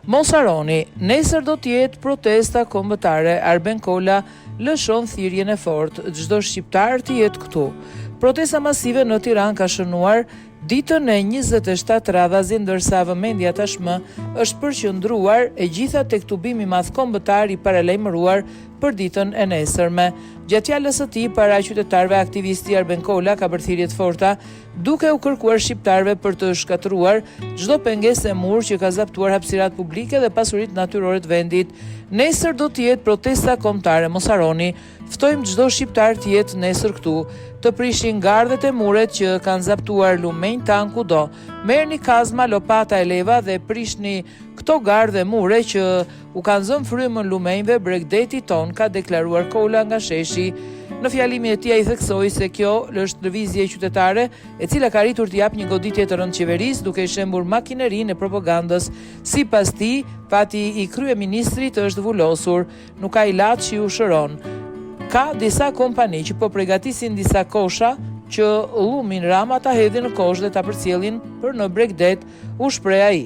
Mos harroni, nesër do t'jetë protesta kombëtare. Arben Kolla lëshon thirrjen e fortë, çdo shqiptar të jetë këtu. Protesta masive në Tiranë ka shënuar ditën e 27 radhazi, ndërsa vëmendja tashmë është përqendruar e gjitha tek tubimi madh kombëtar i paralajmëruar për ditën e nesërme. Gjatë fjalës së tij para qytetarëve, aktivisti Arben Kolla ka bërë thirrje të forta, duke u kërkuar shqiptarëve për të shkatëruar çdo pengesë e mur që ka zaptuar hapësirat publike dhe pasuritë natyrore të vendit. Nesër do të jetë protesta kombëtare, mos harroni. Ftojmë çdo shqiptar të jetë nesër këtu, të prishin gardhet e muret që kanë zaptuar lumenj tan kudo. Merrni kazma, lopata e leva dhe prishni këto gardhe mure që u kanë zënë frymën lumenjve Bregdetit ton, ka deklaruar Kolla nga sheshi. Në fjalimin e tij ai theksoi se kjo është lëvizje qytetare e cila ka arritur të japë një goditje të rëndë qeverisë duke shembur makinerinë e propagandës. Sipas tij, fati i kryeministrit është vullosur, nuk ka ilaç që u shëron. Ka disa kompani që po përgatisin disa kosha që llumin Rama ta hedhin në kosh dhe ta përcjellin për në Bregdet, u shpreh ai.